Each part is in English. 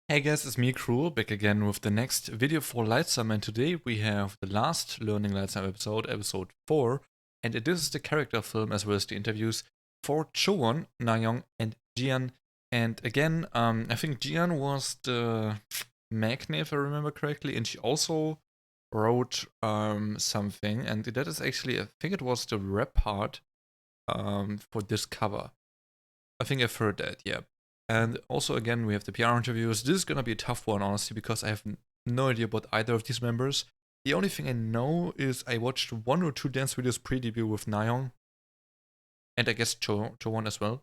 Hey guys, it's me, Cruel, back again with the next video for LIGHTSUM, and today we have the last Learning LIGHTSUM episode, episode 4, and it is the character film as well as the interviews for Chowon, Nayoung, and Jian. And again, I think Jian was the Magna, if I remember correctly, and she also wrote something, and that is actually, I think it was the rap part for this cover. I think I've heard that, yeah. And also, again, we have the PR interviews. This is gonna be a tough one, honestly, because I have no idea about either of these members. The only thing I know is I watched 1 or 2 dance videos pre-debut with Nayoung, and I guess Chowon as well.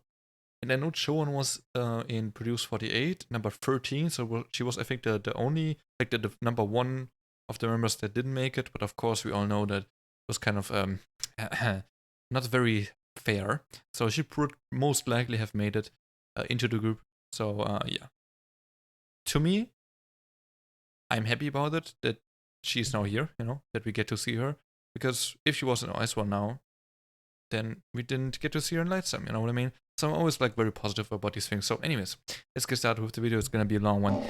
And I know Chowon was in Produce 48, number 13, so she was, I think, the only, like, the number 1 of the members that didn't make it, but of course we all know that it was kind of not very fair. So she would most likely have made it into the group. So yeah, to me, I'm happy about it that she's now here, you know, that we get to see her, because if she was in S1 now, then we didn't get to see her in LIGHTSUM, you know what I mean? So I'm always like very positive about these things. So anyways, let's get started with the video. It's gonna be a long one.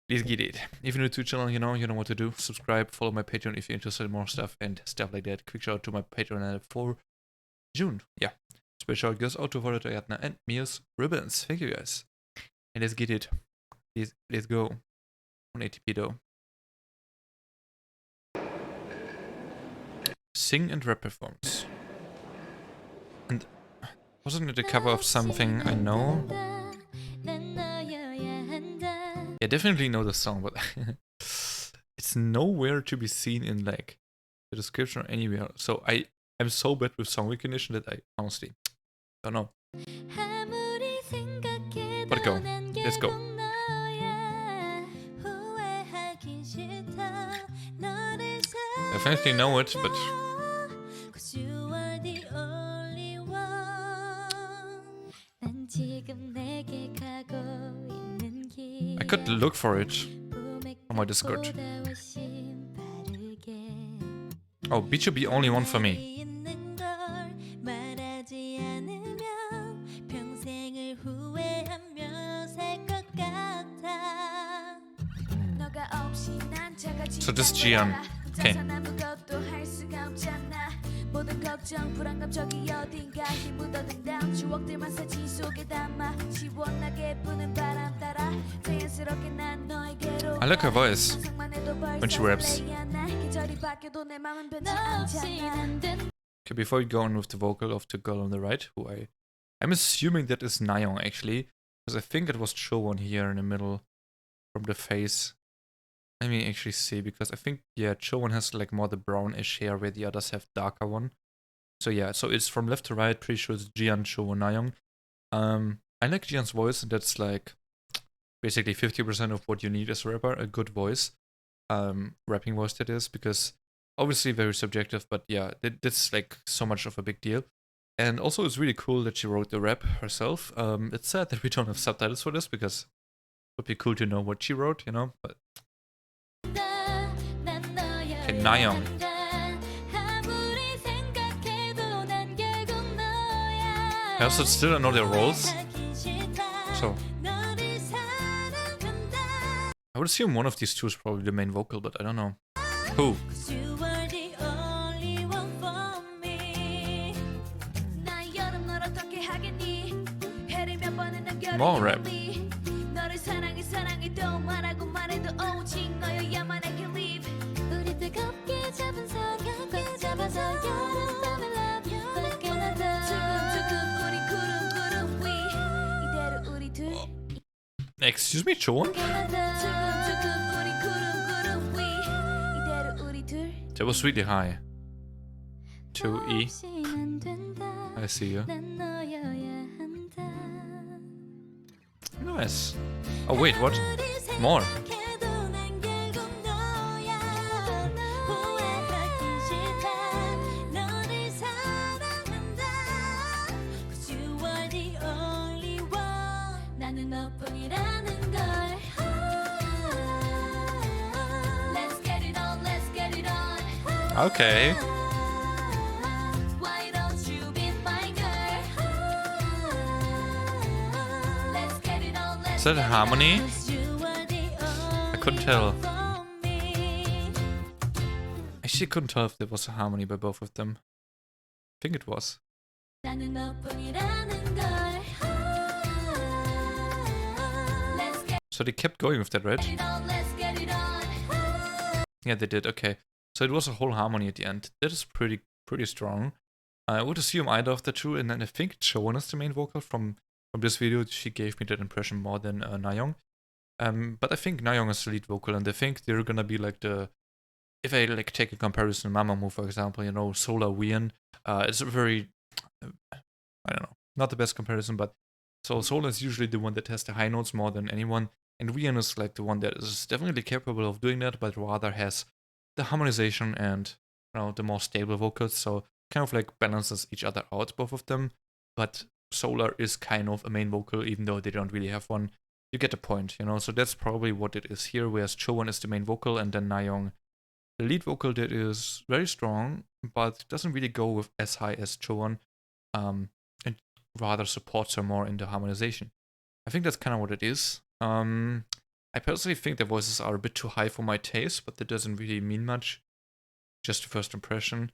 Please get it. If you're new to the channel, you know what to do. Subscribe, follow my Patreon if you're interested in more stuff and stuff like that. Quick shout out to my Patreon for June. Yeah. Special shout goes out to Volta Yatna and Mia's Ribbons. Thank you guys. And let's get it. Let's go. On ATP though. Sing and rap performance. And wasn't it a cover of something I know? Yeah, definitely know the song, but it's nowhere to be seen in like the description or anywhere. So I'm so bad with song recognition that I honestly don't know. But go. Let's go. I definitely know it, but I could look for it on my Discord. Oh, B2B only one for me. So this is Jian. Okay. I like her voice when she raps. Okay, before we go on with the vocal of the girl on the right, who I'm assuming that is Nayoung actually, because I think it was Chowon here in the middle from the face. Let me actually see, because I think, yeah, Chowon has like more the brownish hair where the others have darker one. So yeah, so it's from left to right, pretty sure it's Jian, Chowon, Nayoung. I like Jian's voice, and that's like basically 50% of what you need as a rapper, a good voice. Rapping voice that is, because obviously very subjective, but yeah, that's like so much of a big deal. And also it's really cool that she wrote the rap herself. It's sad that we don't have subtitles for this, because it would be cool to know what she wrote, you know, but... Okay, Nayoung. I also still don't know their roles, so I would assume one of these two is probably the main vocal, but I don't know. Who? More rap. Excuse me, Chowon? That was really high. 2E. I see you. Nice. Oh wait, what? More. Okay. that a harmony? I couldn't tell. Actually, couldn't tell if there was a harmony by both of them. I think it was. So they kept going with that, right? Yeah, they did. Okay. So it was a whole harmony at the end. That is pretty strong. I would assume either of the two, and then I think Chowon is the main vocal from this video. She gave me that impression more than Nayoung. But I think Nayoung is the lead vocal, and I think they're gonna be like the. If I like take a comparison, Mamamoo for example, you know, Solar Jian, it's a very, I don't know, not the best comparison, but so Solar is usually the one that has the high notes more than anyone, and Jian is like the one that is definitely capable of doing that, but rather has the harmonization and, you know, the more stable vocals, so kind of like balances each other out, both of them. But Solar is kind of a main vocal, even though they don't really have one. You get the point, you know. So that's probably what it is here. Whereas Chowon is the main vocal, and then Nayoung, the lead vocal, that is very strong, but doesn't really go with as high as Chowon, and rather supports her more in the harmonization. I think that's kind of what it is. I personally think their voices are a bit too high for my taste, but that doesn't really mean much. Just a first impression.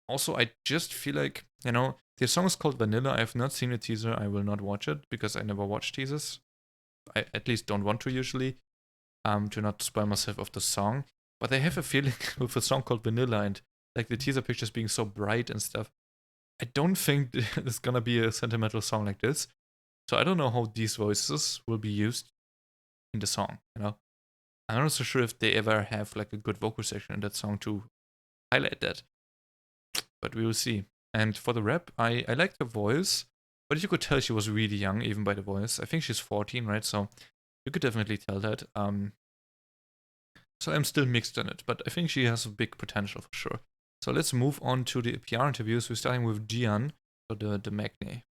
Also, I just feel like, you know, the song is called Vanilla. I have not seen a teaser. I will not watch it because I never watch teasers. I at least don't want to usually, to not spoil myself of the song. But I have a feeling with a song called Vanilla and like the teaser pictures being so bright and stuff, I don't think there's gonna be a sentimental song like this. So I don't know how these voices will be used in the song, you know? I'm not so sure if they ever have like a good vocal section in that song to highlight that. But we will see. And for the rap, I like the voice, but you could tell she was really young even by the voice. I think she's 14, right? So you could definitely tell that. So I'm still mixed on it, but I think she has a big potential for sure. So let's move on to the PR interviews. We're starting with Jian, so the Magne.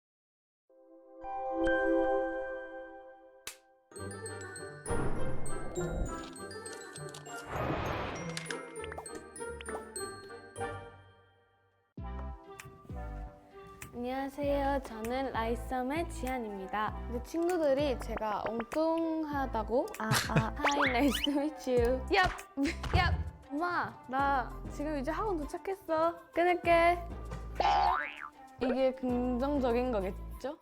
안녕하세요. 저는 라이썸의 지안입니다. 근데 친구들이 제가 엉뚱하다고 Hi, nice to meet you. 얍! 얍! 엄마, 나 지금 이제 학원 도착했어. 끊을게. 이게 긍정적인 거겠죠?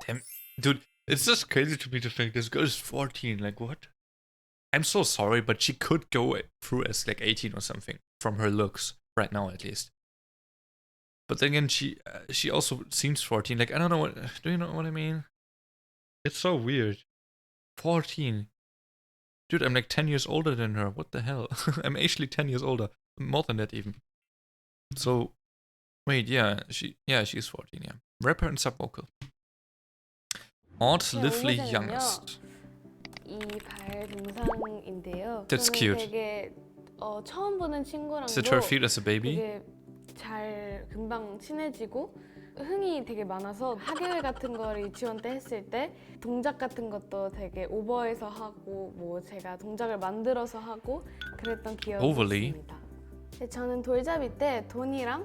Damn, dude, it's just crazy to me to think this girl is 14. Like, what? I'm so sorry, but she could go through as like 18 or something from her looks right now, at least. But then again, she also seems 14. Like, I don't know what. Do you know what I mean? It's so weird. 14. Dude, I'm like 10 years older than her. What the hell? I'm actually 10 years older. More than that even. So, wait, yeah, she's 14, yeah. Rapper and sub-vocal. Odd, lively, youngest. 이 발 동상인데요. That's cute. 되게 처음 보는 친구랑도 Is it her feet as a baby? 되게 잘 금방 친해지고 흥이 되게 많아서 학예회 같은 거를 지원 때 했을 때 동작 같은 것도 되게 오버해서 하고 뭐 제가 동작을 만들어서 하고 그랬던 기억이 있습니다. 저는 돌잡이 때 돈이랑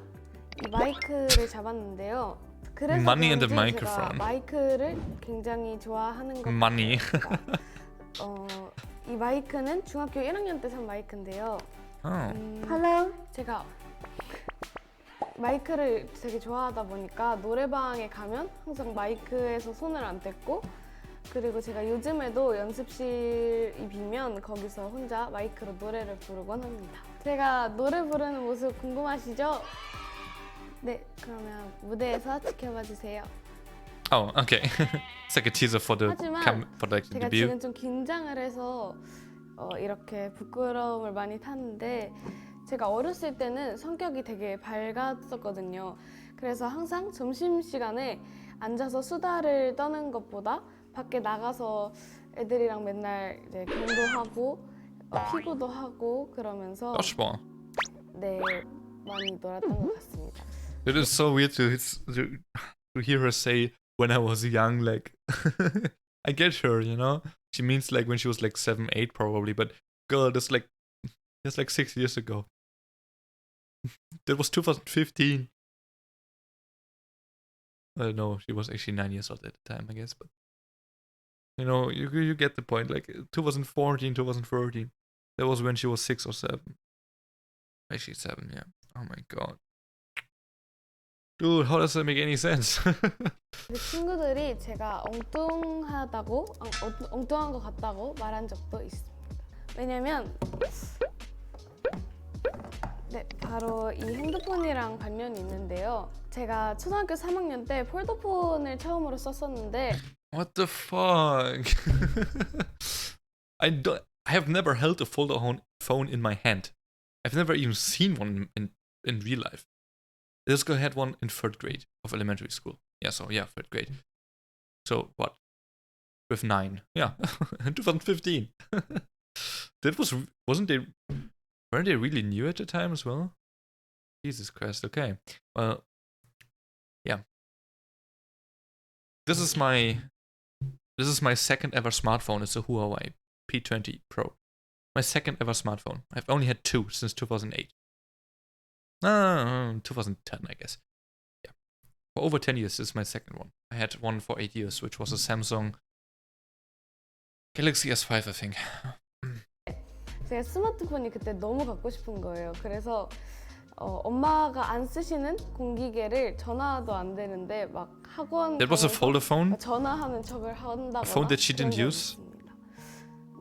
이 마이크를 잡았는데요. 그래서 Money and the 제가 microphone. 마이크를 굉장히 좋아하는 것 Money. 같아요. 이 마이크는 중학교 1학년 때 산 마이크인데요. Hello. 제가 마이크를 되게 좋아하다 보니까 노래방에 가면 항상 마이크에서 손을 안 뗐고 그리고 제가 요즘에도 연습실이 비면 거기서 혼자 마이크로 노래를 부르곤 합니다. 제가 노래 부르는 모습 궁금하시죠? 네, 그러면 무대에서 지켜봐 주세요. Oh, okay. It's like a teaser for the for like the 제가 debut. 지금 좀 긴장을 해서 이렇게 부끄러움을 많이 타는데 제가 어렸을 때는 성격이 되게 밝았었거든요. 그래서 항상 점심시간에 앉아서 수다를 떠는 것보다 밖에 나가서 애들이랑 맨날 이제 경도하고 피구도 하고 그러면서 네, 많이 놀았던 것 같습니다. It is so weird to hear her say when I was young, like I get her, you know? She means like when she was like 7, 8 probably, but girl, that's like 6 years ago. That was 2015. No, she was actually 9 years old at the time, I guess. But You know, you get the point. Like 2014, 2013. That was when she was 6 or 7. Actually 7, yeah. Oh my god. Dude, how does that make any sense? 그 친구들이 제가 엉뚱하다고, 엉뚱한 것 같다고 말한 적도 있습니다. 왜냐면 네, 바로 이 핸드폰이랑 관련이 있는데요. 제가 초등학교 3학년 때 폴더폰을 처음으로 썼었는데 What the fuck? I have never held a phone in my hand. I've never even seen one in real life. This girl had one in 3rd grade of elementary school. Yeah, so yeah, 3rd grade. So what? With 9. Yeah, 2015. That wasn't they? Weren't they really new at the time as well? Jesus Christ. Okay. Well, yeah. This is my second ever smartphone. It's a Huawei P20 Pro. My second ever smartphone. I've only had 2 since 2008. 2010, I guess. Yeah. For over 10 years, this is my second one. I had one for 8 years, which was a Samsung Galaxy S5, I think. 제가 스마트폰이 그때 너무 갖고 싶은 거예요. 그래서 엄마가 안 쓰시는 공기계를 전화도 안 되는데 막 학원 That was a folder phone? 전화하는 척을 한다거나 A phone that she didn't use?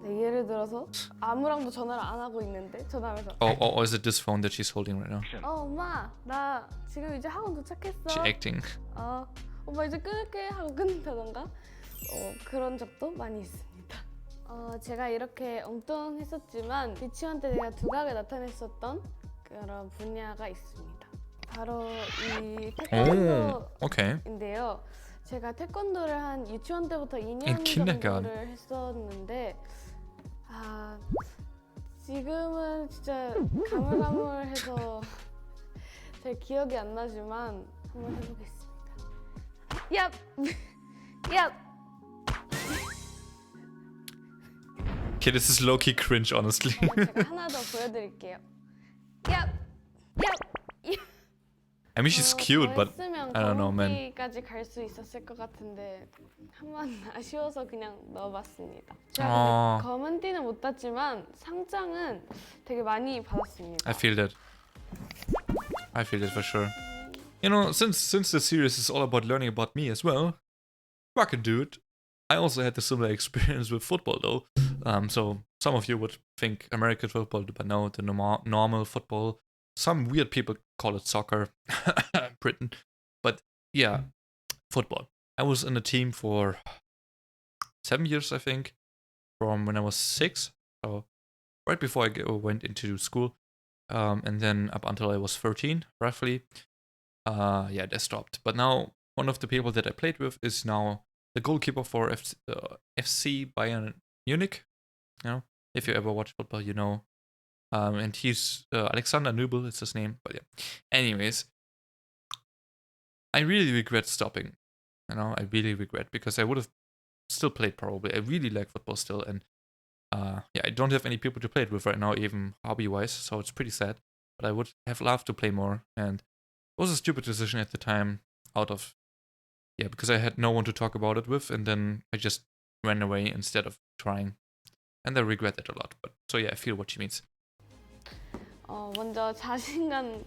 네, 예를 들어서 아무랑도 전화를 안 하고 있는데 전화하면서 Or is it this phone that she's holding right now? 엄마 나 지금 이제 학원 도착했어. She acting. 엄마 이제 끊을게 하고 끊는다던가 그런 적도 많이 있습니다. 제가 이렇게 엉뚱했었지만 유치원 때 제가 두각을 나타냈었던 그런 분야가 있습니다. 바로 이 태권도인데요. 제가 태권도를 한 유치원 때부터 2년 정도를 했었는데 지금은 진짜 가물가물해서 잘 기억이 안 나지만 한번 해보겠습니다. 얍! 얍! Okay, this is low-key cringe, honestly. 제가 하나 더 보여드릴게요. 얍! 얍! I mean, she's cute, but I don't know, man. 까지 갈 수 있었을 것 같은데 한번 아쉬워서 그냥 넣어봤습니다. 제가 검은 띠는 못 땄지만 상장은 되게 많이 받았습니다. I feel that. I feel that for sure. You know, since the series is all about learning about me as well, fucking dude. I also had a similar experience with football, though. So some of you would think American football, but no, the normal football. Some weird people call it soccer, Britain. But yeah, football. I was in a team for 7 years, I think, from when I was 6. So right before I went into school. And then up until I was 13, roughly. Yeah, they stopped. But now one of the people that I played with is now the goalkeeper for FC Bayern Munich. You know, if you ever watch football, you know. And he's Alexander Nubel is his name. But yeah. Anyways, I really regret stopping. You know, I really regret because I would have still played probably. I really like football still, and yeah, I don't have any people to play it with right now, even hobby-wise. So it's pretty sad. But I would have loved to play more, and it was a stupid decision at the time. Because I had no one to talk about it with, and then I just ran away instead of trying, and I regret it a lot. But so yeah, I feel what she means. 먼저 자신감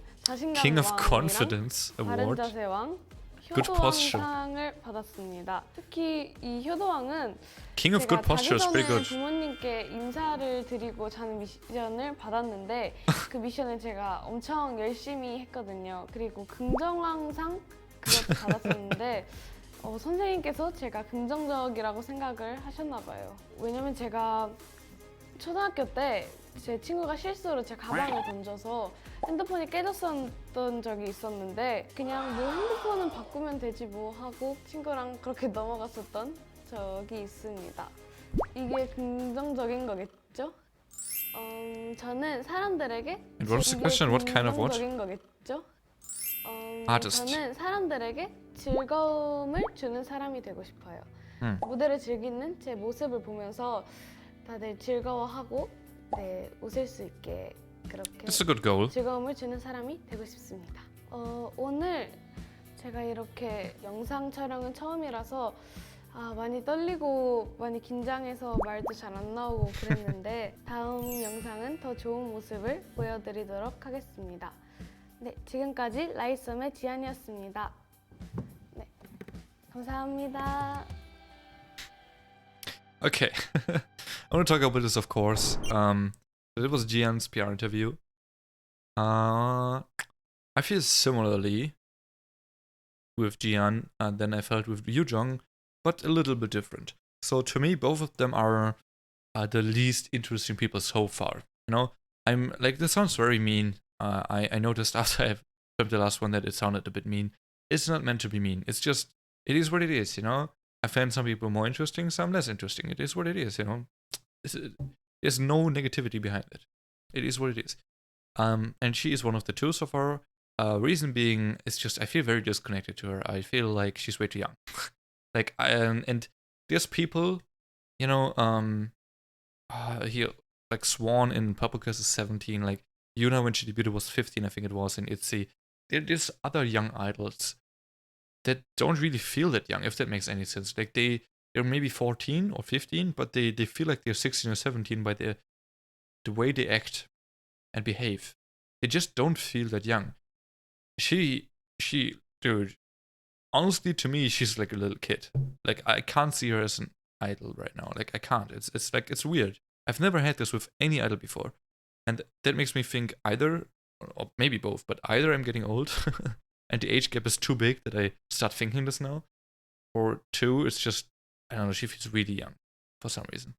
King of Confidence Award. 바른 자세 왕, Good posture. 효도왕상을 받았습니다. 특히 이 효도왕은 King of Good Posture is pretty good. 부모님께 인사를 드리고 자는 미션을 받았는데 그 미션을 제가 엄청 열심히 했거든요. 그리고 긍정왕상 그것도 받았었는데 선생님께서 제가 긍정적이라고 생각을 하셨나 봐요. 왜냐면 제가 초등학교 때 제 친구가 실수로 제 가방을 던져서 핸드폰이 깨졌었던 적이 있었는데 그냥 뭐 핸드폰은 바꾸면 되지 뭐 하고 친구랑 그렇게 넘어갔었던 적이 있습니다. 이게 긍정적인 거겠죠? 저는 사람들에게 And what was the question? What kind of what? 긍정적인 거겠죠? Artist. 저는 사람들에게 즐거움을 주는 사람이 되고 싶어요. 무대를 즐기는 제 모습을 보면서 다들 즐거워하고 웃을 수 있게 그렇게 It's a good goal. 즐거움을 주는 사람이 되고 싶습니다. 오늘 제가 이렇게 영상 촬영은 처음이라서 많이 떨리고 많이 긴장해서 말도 잘 안 나오고 그랬는데 다음 영상은 더 좋은 모습을 보여드리도록 하겠습니다. 네, 지금까지 라이썸의 지안이었습니다. 네, 감사합니다. Okay, I want to talk about this, of course. It was Jian's PR interview. I feel similarly with Jian than I felt with Youjong, but a little bit different. So to me, both of them are the least interesting people so far. You know, I'm like, this sounds very mean. I noticed after I filmed the last one that it sounded a bit mean. It's not meant to be mean. It's just, it is what it is, you know? I found some people more interesting, some less interesting. It is what it is, you know? There's no negativity behind it. It is what it is. And she is one of the two so far. Reason being, it's just I feel very disconnected to her. I feel like she's way too young. Like, and there's people, you know, here like Chowon in Paprika's is 17. Like Yuna when she debuted was 15, I think it was in ITZY. There's other young idols that don't really feel that young, if that makes any sense. Like they're maybe 14 or 15, but they feel like they're 16 or 17 by the way they act and behave. They just don't feel that young. She, dude, honestly, to me, she's like a little kid. Like, I can't see her as an idol right now. Like, I can't. It's like, it's weird. I've never had this with any idol before. And that makes me think either, or maybe both, but either I'm getting old and the age gap is too big that I start thinking this now, or two, it's just, I don't know, she feels really young for some reason.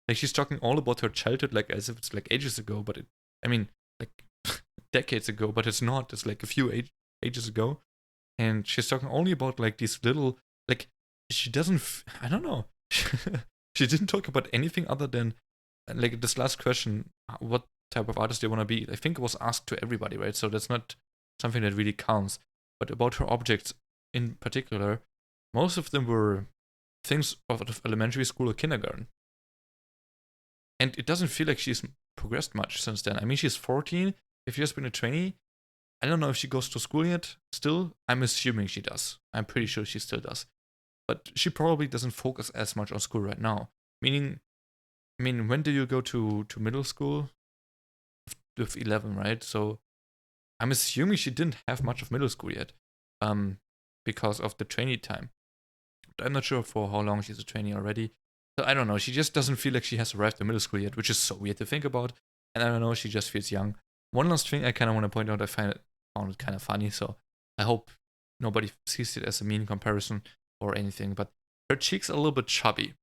Like, she's talking all about her childhood, like, as if it's like ages ago, but I mean, like, decades ago, but it's not. It's like a few ages ago. And she's talking only about like these little, like, she doesn't, I don't know. She didn't talk about anything other than, like, this last question, what type of artist they want to be. I think it was asked to everybody, right? So that's not something that really counts. But about her objects in particular, most of them were things out of elementary school or kindergarten. And it doesn't feel like she's progressed much since then. I mean, she's 14. If she has been a trainee, I don't know if she goes to school yet. Still, I'm assuming she does. I'm pretty sure she still does. But she probably doesn't focus as much on school right now. Meaning, I mean, when do you go to middle school? With 11, right? So I'm assuming she didn't have much of middle school yet, because of the trainee time. But I'm not sure for how long she's a trainee already. So I don't know. She just doesn't feel like she has arrived in middle school yet, which is so weird to think about. And I don't know. She just feels young. One last thing I kind of want to point out, I found it kind of funny, so I hope nobody sees it as a mean comparison or anything, but her cheeks are a little bit chubby.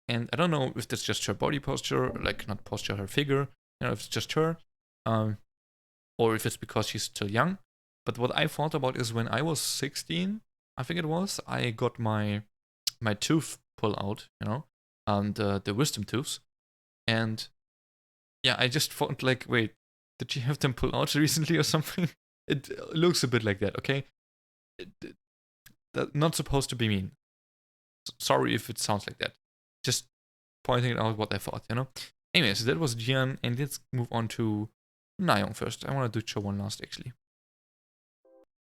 And I don't know if that's just her body posture, like not posture, her figure, you know, if it's just her, or if it's because she's still young. But what I thought about is when I was 16, I think it was, I got my tooth pulled out, you know, the wisdom tooths. And yeah, I just thought like, wait, did she have them pulled out recently or something? It looks a bit like that, okay? Not supposed to be mean. Sorry if it sounds like that. Just pointing out what I thought, you know? Anyways, that was Jian, and let's move on to Nayoung first. I want to do Chowon last, actually.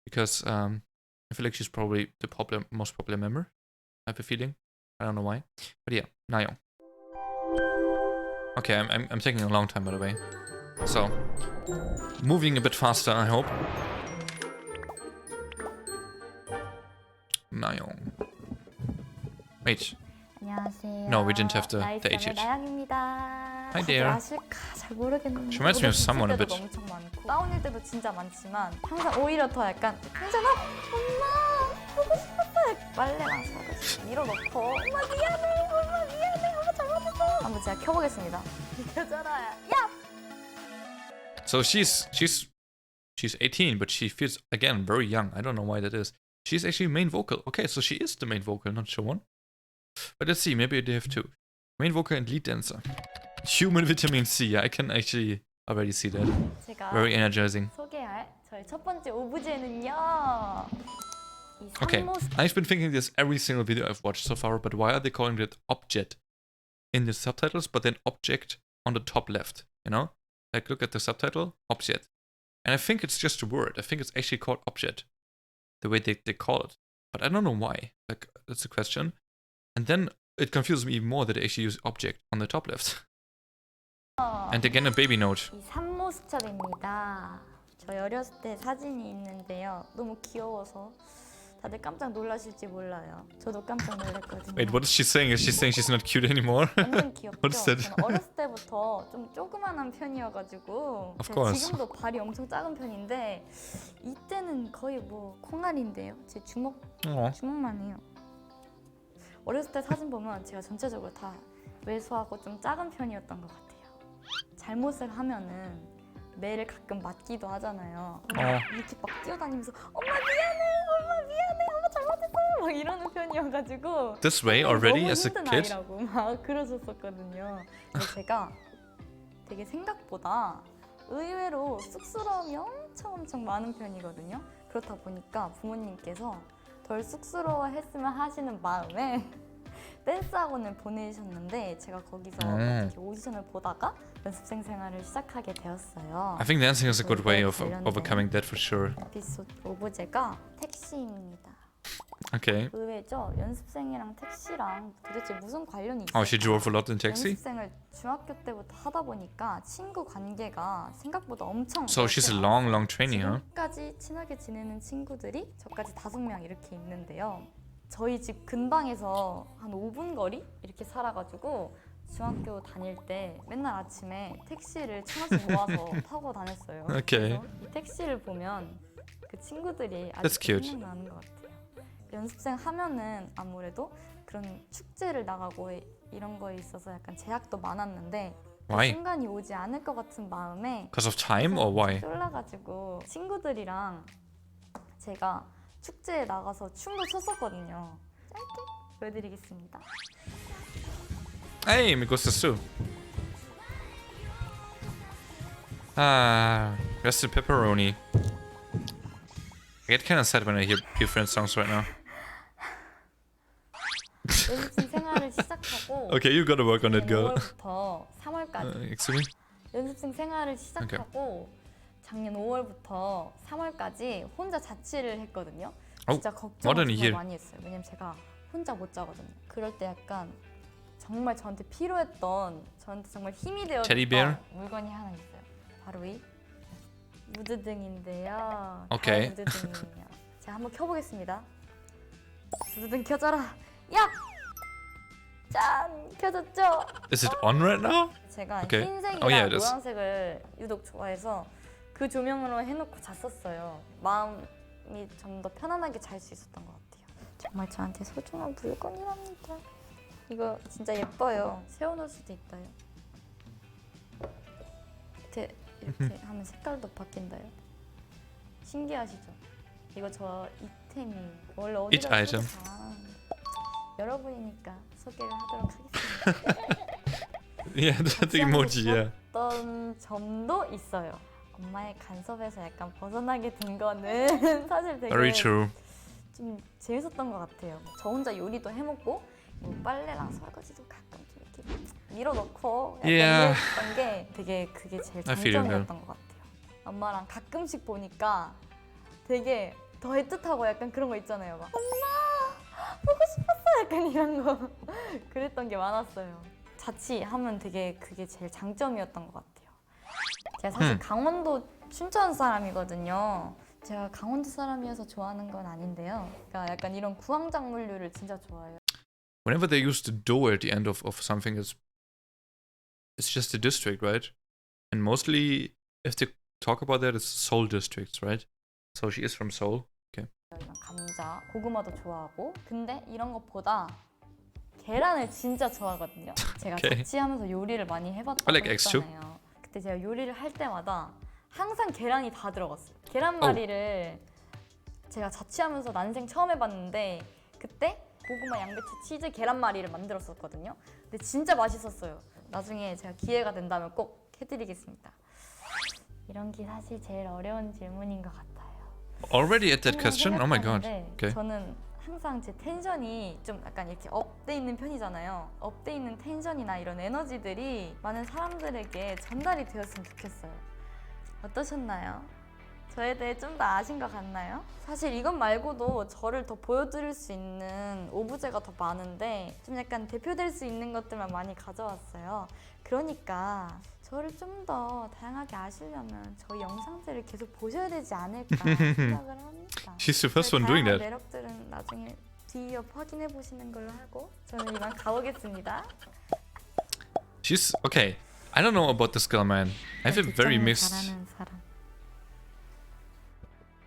Because I feel like she's probably the most popular member. I have a feeling. I don't know why. But yeah, Nayoung. Okay, I'm taking a long time, by the way. So, moving a bit faster, I hope. Nayoung. Wait. 안녕하세요. No, we didn't have the age yet. 나영입니다. Hi there. 아실까? 잘 모르겠는데. She reminds me of someone a bit. 엄청 많고 다운일 때도 진짜 많지만 항상 오히려 더 약간 괜찮아? 엄마 보고 싶었어. 빨래랑 설거지 밀어넣고 엄마 미안해. 엄마 미안해. 엄마 잘못했어. 한번 제가 켜보겠습니다. 켜져라. 야! So she's 18, but she feels again very young. I don't know why that is. She's actually main vocal. Okay, so she is the main vocal, not Chowon. But let's see, maybe they have two. Main vocal and lead dancer. Human vitamin C. I can actually already see that. Very energizing. 소개할 저희 첫 번째 오브제는요. Okay, I've been thinking this every single video I've watched so far, but why are they calling it object in the subtitles, but then object on the top left, you know? Like, look at the subtitle, object. And I think it's just a word. I think it's actually called object, the way they call it. But I don't know why. Like, that's a question. And then it confuses me even more that they actually use object on the top left. And again a baby note. 이 산모 수첩입니다. 저희 어렸을 때 사진이 있는데요. 너무 귀여워서 다들 깜짝 놀라실지 몰라요. 저도 깜짝 놀랐거든요. Wait, what is she saying? Is she saying she's not cute anymore? 완전 귀엽죠? What is that? 저는 어렸을 때부터 좀 조그만한 편이어가지고 Of course. 지금도 발이 엄청 작은 편인데 이때는 거의 뭐 콩알인데요. 제 주먹만 해요. 어렸을 때 사진 보면 제가 전체적으로 다 왜소하고 좀 작은 편이었던 것 같아요. 잘못을 하면은 매를 가끔 맞기도 하잖아요. 이렇게 막 뛰어다니면서 엄마 미안해, 엄마 잘못했어 막 이러는 편이어가지고 This way already as a 너무 힘든 kid? 아이라고 막 그러셨었거든요. 근데 제가 되게 생각보다 의외로 쑥스러움이 엄청 많은 편이거든요. 그렇다 보니까 부모님께서 덜 쑥스러워했으면 하시는 마음에 댄스 학원을 보내셨는데 제가 거기서 이렇게 오디션을 보다가 연습생 생활을 시작하게 되었어요. I think dancing is a good way of overcoming that for sure. 에피소드 오브제가 택시입니다. Okay. 의외죠? 연습생이랑 택시랑 도대체 무슨 관련이 있어요? Oh, she drove a lot in taxi? 연습생을 중학교 때부터 하다 보니까 친구 관계가 생각보다 엄청 So she's a long trainee, huh? 지금까지 친하게 지내는 친구들이 저까지 5명 이렇게 있는데요. 저희 집 근방에서 한 5분 거리 이렇게 살아가지고 중학교 다닐 때 맨날 아침에 택시를 1,000원씩 모아서 타고 다녔어요. Okay. 그래서 이 택시를 보면 그 친구들이 That's 아직도 cute. 생각나는 것 같아요. 연습생 하면은 아무래도 그런 축제를 나가고 이런 거에 있어서 약간 제약도 많았는데 그 Why? 순간이 오지 않을 것 같은 마음에 Because of time or why? 쫄라가지고 친구들이랑 제가 축제에 나가서 춤도 췄었거든요. 짧게 보여드리겠습니다. Hey, me gusta too. Ah, rest in pepperoni. I get kind of sad when I hear different songs right now. 연습생 생활을 시작하고 Okay, you gotta work on it, girl. 5월부터 3월까지 Excuse me? 연습생 생활을 시작하고 작년 5월부터 3월까지 혼자 자취를 했거든요. 진짜 걱정을 정말 많이 했어요. 왜냐면 제가 혼자 못 자거든요. 그럴 때 약간 정말 저한테 필요했던, 저한테 정말 힘이 되어줬던 물건이 하나 있어요. 바로 이 무드등인데요. 오케이. 무드등이에요. 제가 한번 켜보겠습니다. 무드등 켜져라. 야! 짠! 켜졌죠? Is it on right now? 제가 Okay. 흰색이랑 Oh, yeah, it is. 노란색을 유독 좋아해서 그 조명으로 해놓고 잤었어요. 마음이 좀 더 편안하게 잘 수 있었던 것 같아요. 정말 저한테 소중한 물건이랍니다. 이거 진짜 예뻐요. 세워놓을 수도 있다요. 이렇게 하면 색깔도 바뀐다요. 신기하시죠? 이거 저 이템이에요. 원래 Each 어디다 item. 쓰지 않았는데 여러분이니까 소개를 하도록 하겠습니다. Yeah, the emoji, yeah. 어떤 점도 있어요. 엄마의 간섭에서 약간 벗어나게 된 거는 사실 되게 Very true. 좀 재밌었던 것 같아요. 저 혼자 요리도 해먹고 뭐 빨래랑 설거지도 가끔 좀 이렇게 밀어넣고 약간 Yeah. 이랬던 게 되게 그게 제일 I feel you, 장점이었던 것 같아요. 엄마랑 가끔씩 보니까 되게 더 애틋하고 약간 그런 거 있잖아요. 막 엄마 보고 싶었어 약간 이런 거 그랬던 게 많았어요. 자취하면 되게 그게 제일 장점이었던 것 같아요. 제가 사실 강원도 춘천 사람이거든요. 제가 강원도 사람이어서 좋아하는 건 아닌데요. 그러니까 약간 이런 구황작물류를 진짜 좋아해요. Whenever they use the do at the end of something, it's just a district, right? And mostly, if they talk about that, it's Seoul districts, right? So she is from Seoul. Okay. 이런 감자, 고구마도 좋아하고 근데 이런 것보다 계란을 진짜 좋아하거든요. 제가 Okay. 자취하면서 요리를 많이 해봤다고 I like eggs too. 했잖아요. 그때 제가 요리를 할 때마다 항상 계란이 다 들어갔어요. 계란말이를 제가 자취하면서 난생 처음 해봤는데 그때 고구마, 양배추, 치즈, 계란말이를 만들었었거든요. 근데 진짜 맛있었어요. 나중에 제가 기회가 된다면 꼭 해드리겠습니다. 이런 게 사실 제일 어려운 질문인 것 같아요. Already at that question? Oh my god. 생각하는데 Okay. 저는 항상 제 텐션이 좀 약간 이렇게 업돼 있는 편이잖아요. 업돼 있는 텐션이나 이런 에너지들이 많은 사람들에게 전달이 되었으면 좋겠어요. 어떠셨나요? 저에 대해 좀 더 아신 것 같나요? 사실 이것 말고도 저를 더 보여드릴 수 있는 오브제가 더 많은데 좀 약간 대표될 수 있는 것들만 많이 가져왔어요. 그러니까 저를 좀 더 다양하게 아시려면 저희 영상들을 계속 보셔야 되지 않을까 생각을 합니다. She's the first one 저의 doing 다양한 that. 매력들은 나중에 뒤이어 확인해 보시는 걸로 하고 저는 이만 가보겠습니다. She's okay. I don't know about this girl, man. I have a very mixed, 잘하는 사람.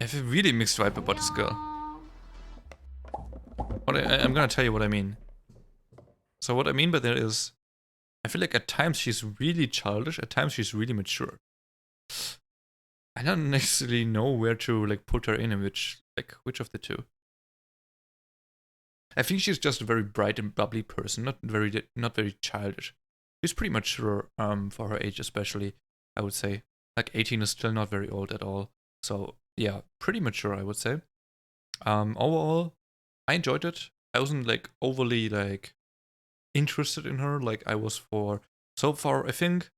I have a really mixed vibe about this girl. What I'm gonna tell you what I mean. So what I mean by that is, I feel like at times she's really childish, at times she's really mature. I don't necessarily know where to like put her in which of the two. I think she's just a very bright and bubbly person, not very childish. She's pretty mature for her age, especially. I would say like 18 is still not very old at all. So yeah, pretty mature, I would say. Overall, I enjoyed it. I wasn't like overly like interested in her like I was for so far. I think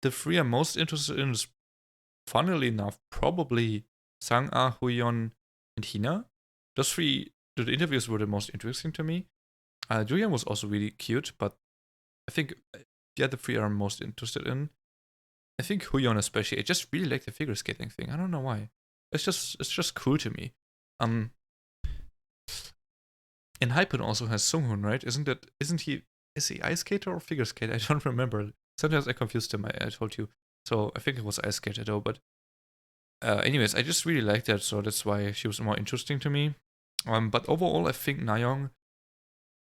the three I'm most interested in is, funnily enough, probably Sang-ah, Huyeon, and Hina. Those three, the interviews were the most interesting to me. Jian was also really cute, but I think the other three I'm most interested in. I think Huyeon especially. I just really like the figure skating thing. I don't know why. It's just cool to me. And Hypen also has Sunghoon, right? Is he ice skater or figure skater? I don't remember. Sometimes I confused him, I told you. So I think it was ice skater though, but anyways, I just really liked that, so that's why she was more interesting to me. But overall, I think Nayoung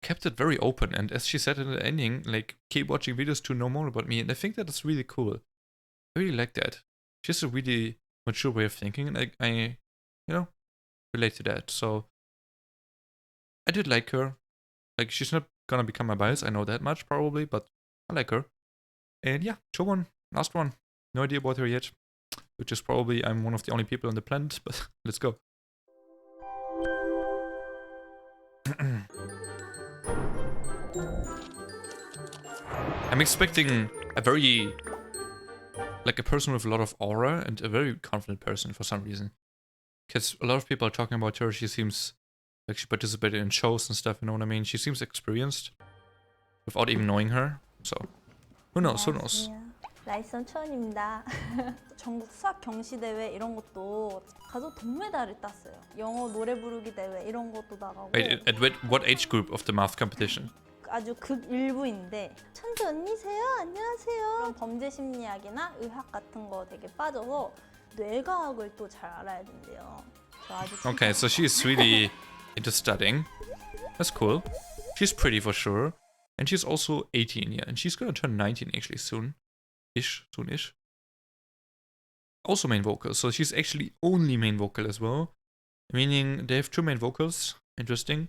kept it very open, and as she said in the ending, like, keep watching videos to know more about me, and I think that is really cool. I really like that. She has a really mature way of thinking, and I relate to that. So I did like her. Like, she's not gonna become my bias, I know that much probably, but I like her. And yeah, Chowon, last one. No idea about her yet, which is probably I'm one of the only people on the planet, but let's go. I'm expecting a very, like a person with a lot of aura and a very confident person for some reason. Because a lot of people are talking about her, she seems like she participated in shows and stuff, you know what I mean? She seems experienced without even knowing her, so who knows, who knows? 라이썸 초원입니다. 전국 수학 경시 대회 이런 것도 가서 동메달을 땄어요. 영어 노래 부르기 대회 이런 것도 나가고. Wait, at what age group of the math competition? 아주 극일부인데 천재 언니세요? 안녕하세요. 그런 범죄 심리학이나 의학 같은 거 되게 빠져서 뇌과학을 또 잘 알아야 된대요. 저 아주 Okay, so she's really into studying. That's cool. She's pretty for sure. And she's also 18, yeah. And she's gonna turn 19 actually soon-ish. Also main vocal. So she's actually only main vocal as well. Meaning they have two main vocals. Interesting.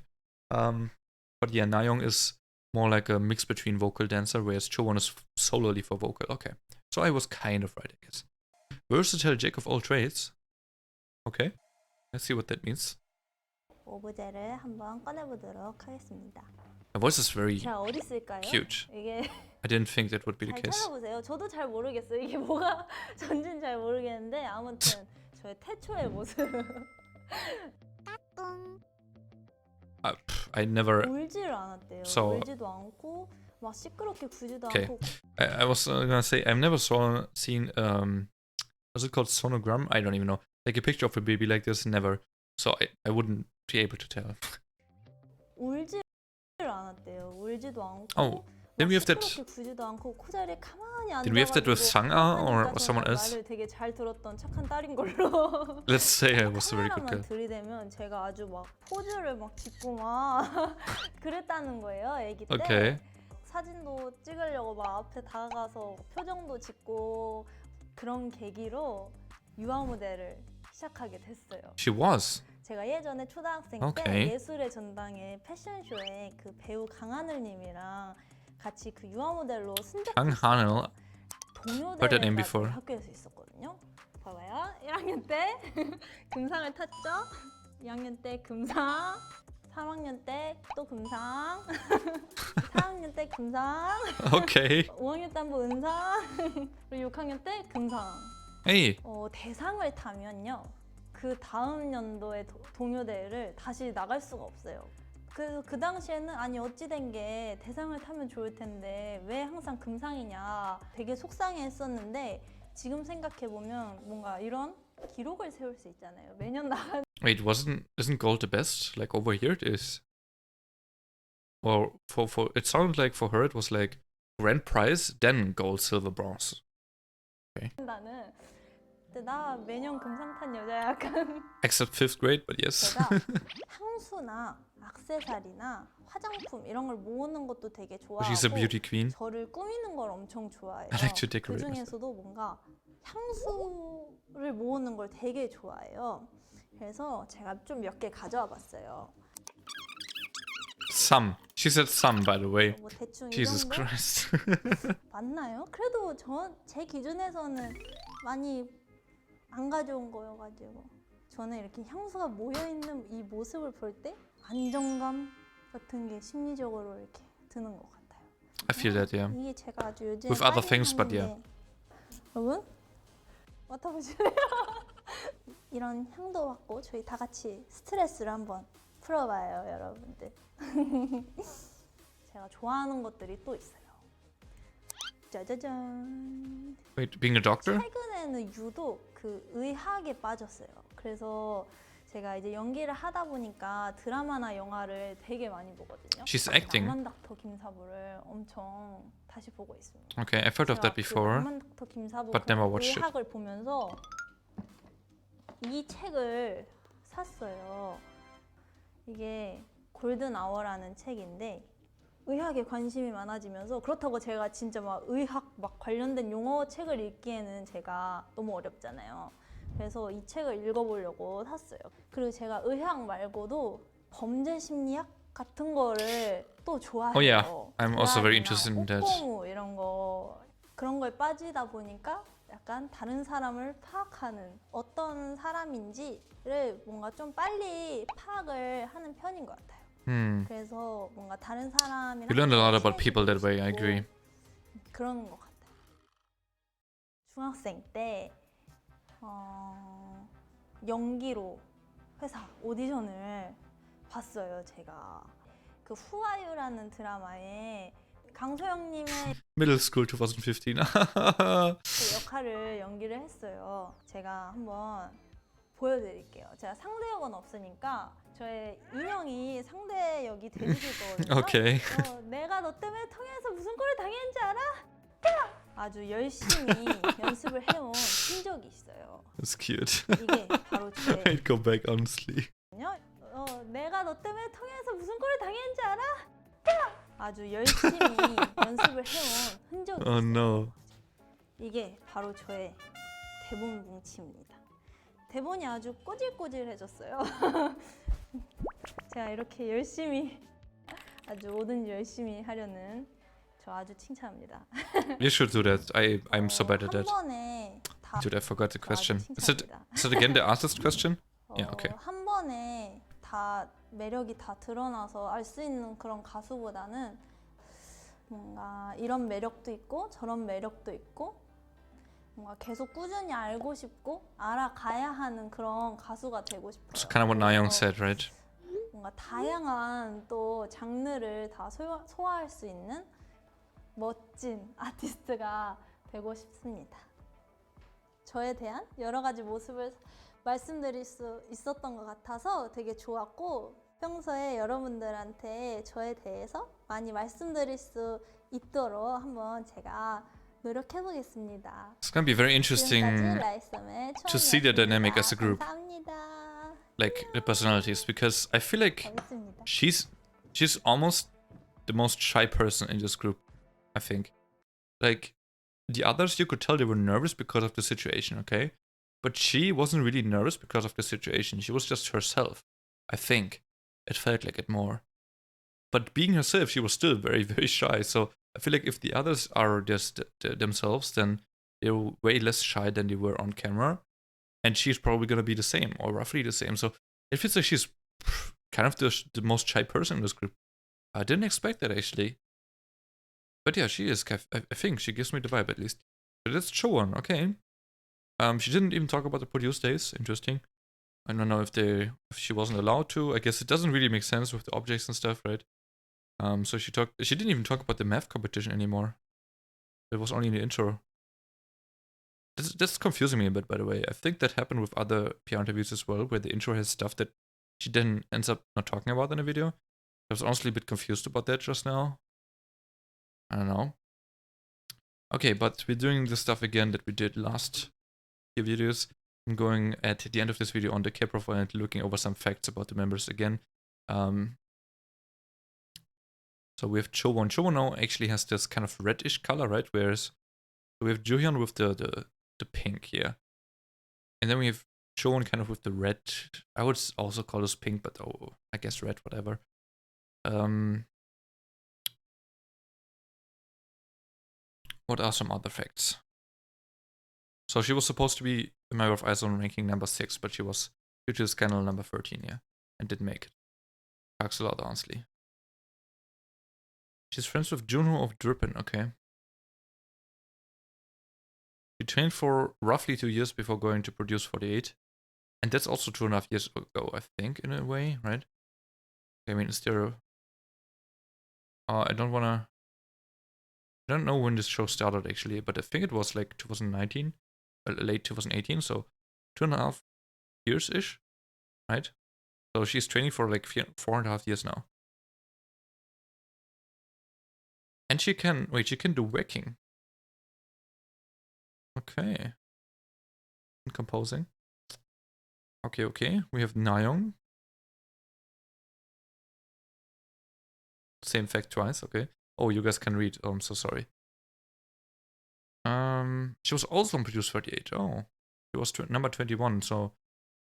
But yeah, Nayoung is more like a mix between vocal dancer, whereas Chowon is solely for vocal. Okay. So I was kind of right, I guess. Versatile jack of all trades. Okay. Let's see what that means. 오브제를 한번 꺼내보도록 하겠습니다. My voice is very 제가 어디 쓸까요? cute. 이게 I didn't think that would be the 잘 case. 찾아보세요. 저도 잘 모르겠어요. 이게 뭐가 전지는 잘 모르겠는데 아무튼 저의 태초의 모습. I never. 울지를 않았대요. So- 울지도 않고 막 시끄럽게 구지도 Okay. 않고. I was gonna say I've never seen what's it called, sonogram? I don't even know. Like a picture of a baby like this, never. So I wouldn't be able to tell. 울지를 않았대요. 울지도 않고. Oh, then we have that. 시끄럽게 구지도 않고 코자리에 가만히 앉아가지고 Did we have that with Sang-ah or someone else? 말을 되게 잘 들었던 착한 딸인 걸로. Let's say I was a very good 카메라만 girl. 들이대면 제가 아주 막 포즈를 막 짓고 막 그랬다는 거예요, 아기 때. Okay. 사진도 찍으려고 막 앞에 다가가서 표정도 짓고 그런 계기로 유아 무대를 시작하게 됐어요. She was. 제가 예전에 초등학생 오케이. 때 예술의 전당에 패션쇼에 그 배우 강하늘님이랑 같이 그 유아 모델로 강하늘. 동요 Heard that name 대회가 before. 학교에서 있었거든요. 봐봐요. 1학년 때 금상을 탔죠. 2학년 때 금상, 3학년 때 또 금상, 4학년 때 금상, Okay. 5학년 때 한 번 은상, 그리고 6학년 때 금상. Hey, 대상을 타면요. 그 다음 연도의 동요대회를 다시 나갈 수가 없어요. 그래서 그 당시에는 아니 어찌된 게 대상을 타면 좋을 텐데 왜 항상 금상이냐 되게 속상해했었는데 지금 생각해보면 뭔가 이런 기록을 세울 수 있잖아요. 매년 나가는 wait, isn't gold the best? Like over here it is. Well, for it sounded like for her it was like grand prize, then gold, silver, bronze. 나는 근데 나 매년 금상 탄 여자 약간 Except fifth grade, but yes. 제가 향수나 액세서리나 화장품 이런 걸 모으는 것도 되게 She's a 좋아하고 beauty queen. 저를 꾸미는 걸 엄청 좋아해요. I like to 그 decorate myself. 중에서도 뭔가 향수를 모으는 걸 되게 좋아해요. 그래서 제가 좀 몇 개 가져와 봤어요. Some. She said some, by the way. 뭐 대충 이 Jesus 정도 Christ. 맞나요? 그래도 제 기준에서는 많이 안 가져온 거여가지고 저는 이렇게 향수가 모여있는 이 모습을 볼 때 안정감 같은 게 심리적으로 이렇게 드는 것 같아요. I feel that, yeah. 이게 제가 아주 요즘 With other 빠진 things, but yeah. 향인데 여러분 맡아보실래요? 이런 향도 맡고 저희 다 같이 스트레스를 한번 풀어봐요, 여러분들. 제가 좋아하는 것들이 또 있어요. 짜자잔. Wait, being a doctor? 최근에는 유독 그 의학에 빠졌어요. 그래서 제가 이제 연기를 하다 보니까 드라마나 영화를 되게 많이 보거든요. She's acting. 낭만 닥터 김사부를 엄청 다시 보고 있습니다. Okay, I've heard of that 제가 그 before. 낭만 닥터 김사부 but 그 never watched it. 의학을 보면서 이 책을 샀어요. 이게 골든 아워라는 책인데 의학에 관심이 많아지면서 그렇다고 제가 진짜 막 의학 막 관련된 용어 책을 읽기에는 제가 너무 어렵잖아요. 그래서 이 책을 읽어보려고 샀어요. 그리고 제가 의학 말고도 범죄 심리학 같은 거를 또 좋아해요. Oh yeah, I'm also very 드라마나 interested in that. 옥고무 이런 거 그런 거에 빠지다 보니까 약간 다른 사람을 파악하는 어떤 사람인지를 뭔가 좀 빨리 파악을 하는 편인 것 같아요. 그래서 뭔가 다른 사람이랑 You learn a lot about 친해지고 people that way, I 싶고 agree. 그런 것 같아요. 중학생 때 연기로 회사 오디션을 봤어요. 제가 그 후아유라는 드라마에 강소영님의 Middle school 2015. 그 역할을 연기를 했어요. 제가 한번 보여드릴게요. 제가 상대역은 없으니까 저의 인형이 상대역이 돼주실 거거든요. Okay. 내가 너 때문에 통해서 무슨 꼴을 당했는지 알아? 아주 열심히 연습을 해온 흔적이 있어요. That's cute. 이게 바로 제 I'd go back, honestly. 내가 너 때문에 통해서 무슨 꼴을 당했는지 알아? 아주 열심히 연습을 해온 흔적이 Oh 있어요. no. 이게 바로 저의 대본 뭉치입니다. 대본이 아주 꼬질꼬질해졌어요. 제가 이렇게 열심히 아주 뭐든지 열심히 하려는 저 아주 칭찬합니다. You should do that. I'm so bad at 한 that. 번에 다 Dude, I forgot the question. 아주 Is it 칭찬합니다. again the artist question? Yeah, okay. 한 번에 다 매력이 다 드러나서 알 수 있는 그런 가수보다는 뭔가 이런 매력도 있고 저런 매력도 있고 뭔가 계속 꾸준히 알고 싶고 알아가야 하는 그런 가수가 되고 싶어요. So kind of what Nayoung 그래서 said, right? 뭔가 다양한 또 장르를 다 소화할 수 있는 멋진 아티스트가 되고 싶습니다. 저에 대한 여러 가지 모습을 말씀드릴 수 있었던 것 같아서 되게 좋았고 평소에 여러분들한테 저에 대해서 많이 말씀드릴 수 있도록 한번 제가 노력해 보겠습니다. It's gonna be very interesting to see the dynamic as a group, 감사합니다. like the personalities, because I feel like 알겠습니다. she's almost the most shy person in this group. I think, like the others, you could tell they were nervous because of the situation, okay, but she wasn't really nervous because of the situation. She was just herself. I think it felt like it more, but being herself, she was still very, very shy. So I feel like if the others are just themselves, then they're way less shy than they were on camera, and she's probably gonna be the same or roughly the same. So it feels like she's kind of the most shy person in this group. I didn't expect that actually. But yeah, she is. I think she gives me the vibe at least. But it's Chowon, okay. She didn't even talk about the produce days. Interesting. I don't know if she wasn't allowed to. I guess it doesn't really make sense with the objects and stuff, right? So she didn't even talk about the math competition anymore. It was only in the intro. That's confusing me a bit, by the way. I think that happened with other PR interviews as well, where the intro has stuff that she then ends up not talking about in the video. I was honestly a bit confused about that just now. I don't know. Okay, but we're doing the stuff again that we did last few videos. I'm going at the end of this video on the care profile and looking over some facts about the members again. So we have Chowon. Chowon now actually has this kind of reddish color, right? Whereas we have Jian with the pink here. And then we have Chowon kind of with the red. I would also call this pink, but oh, I guess red, whatever. What are some other facts? So she was supposed to be a member of ISO ranking number 6, but she was due to scandal number 13, yeah, and didn't make it. Sucks a lot, honestly. She's friends with Junho of Drippin, okay. She trained for roughly 2 years before going to produce 48. And that's also 2.5 years ago, I think, in a way, right? I mean, is there I don't know when this show started, actually, but I think it was like 2019, late 2018, so 2.5 years-ish, right? So she's training for like 4.5 years now. And she can do whacking. Okay. And composing. Okay. We have Nayoung. Same fact twice, okay. Oh, you guys can read. Oh, I'm so sorry. She was also on Produce 38. Oh, she was number 21. So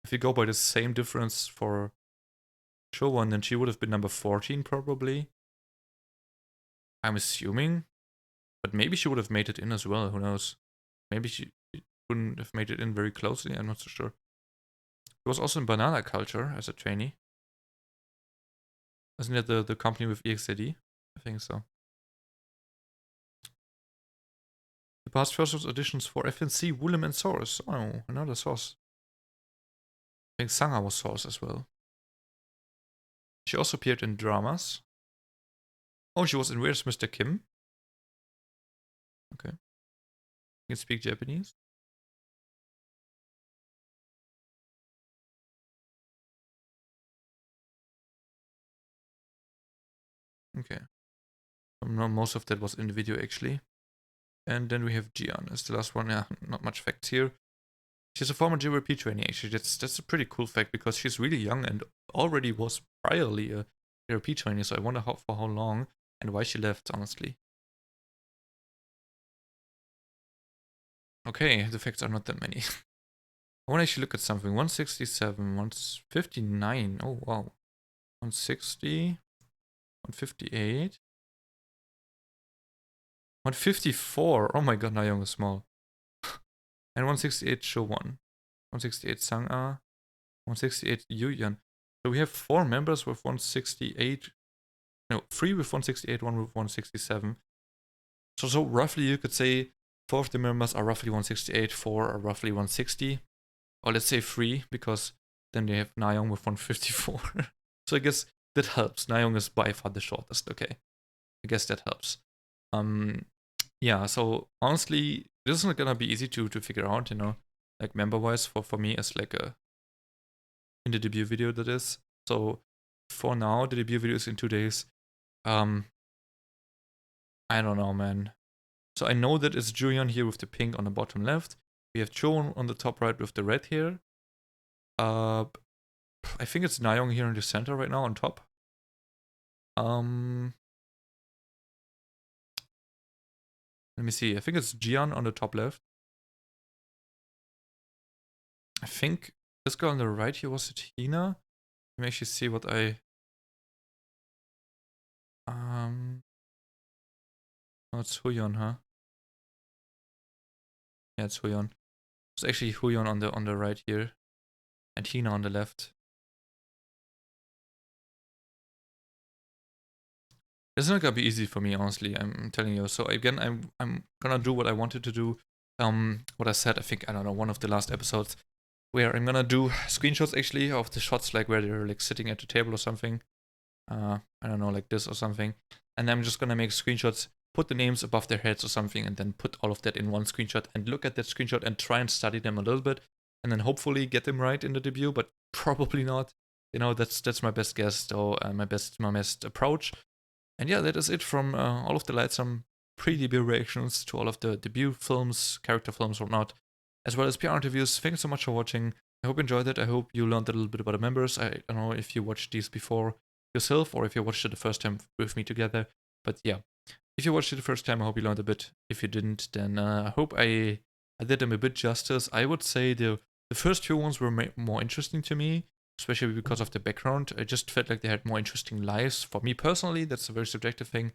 if you go by the same difference for Chowon, then she would have been number 14 probably. I'm assuming. But maybe she would have made it in as well. Who knows? Maybe she wouldn't have made it in very closely. I'm not so sure. She was also in Banana Culture as a trainee. Isn't that the company with EXID? I think so. The past first auditions for FNC, Woollim and Source. Oh, another Source. I think Sangha was Source as well. She also appeared in dramas. Oh, she was in Where's Mr. Kim? Okay. You can speak Japanese. Okay. Most of that was in the video, actually. And then we have Jian as the last one. Yeah, not much facts here. She's a former JYP trainee, actually. That's a pretty cool fact because she's really young and already was priorly a JYP trainee. So I wonder for how long and why she left, honestly. Okay, the facts are not that many. I want to actually look at something. 167, 159. Oh, wow. 160, 158. 154. Oh my god, Nayoung is small. And 168 Chowon. 168 Sangha. 168 Yuyan. So we have 4 members with 168. No, 3 with 168, 1 with 167. So roughly you could say 4 of the members are roughly 168, 4 are roughly 160. Or let's say 3, because then they have Nayoung with 154. So I guess that helps. Nayoung is by far the shortest, okay. I guess that helps. Yeah, so honestly, this is not gonna be easy to figure out, you know, like member-wise for me as like in the debut video that is. So for now, the debut video is in 2 days. I don't know, man. So I know that it's Julian here with the pink on the bottom left. We have Chowon on the top right with the red here. I think it's Nayoung here in the center right now on top. Let me see. I think it's Jian on the top left. I think this girl on the right here was Tina. Let me actually see what I... Oh, it's Huyon, huh? Yeah, it's Huyon. It's actually Huyon on the right here. And Tina on the left. It's not gonna be easy for me, honestly. I'm telling you. So again, I'm gonna do what I wanted to do what I said, I think, I don't know, one of the last episodes, where I'm gonna do screenshots actually of the shots, like where they're like sitting at the table or something. I don't know, like this or something. And I'm just gonna make screenshots, put the names above their heads or something, and then put all of that in one screenshot and look at that screenshot and try and study them a little bit, and then hopefully get them right in the debut, but probably not. You know, that's my best guess, though, my best approach. And yeah, that is it from all of the LIGHTSUM pre-debut reactions to all of the debut films, character films, whatnot, as well as PR interviews. Thanks so much for watching. I hope you enjoyed it. I hope you learned a little bit about the members. I don't know if you watched these before yourself or if you watched it the first time with me together. But yeah, if you watched it the first time, I hope you learned a bit. If you didn't, then I hope I did them a bit justice. I would say the first few ones were more interesting to me, especially because of the background. I just felt like they had more interesting lives. For me personally, that's a very subjective thing.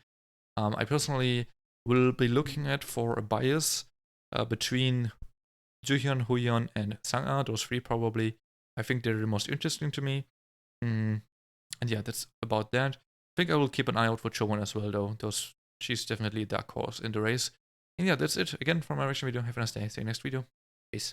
I personally will be looking at for a bias between Juhyun, Huyeon, and Sangha. Those three probably. I think they're the most interesting to me. And yeah, that's about that. I think I will keep an eye out for Chowon as well, though. She's definitely a dark horse in the race. And yeah, that's it. Again, from my reaction video. Have a nice day. See you next video. Peace.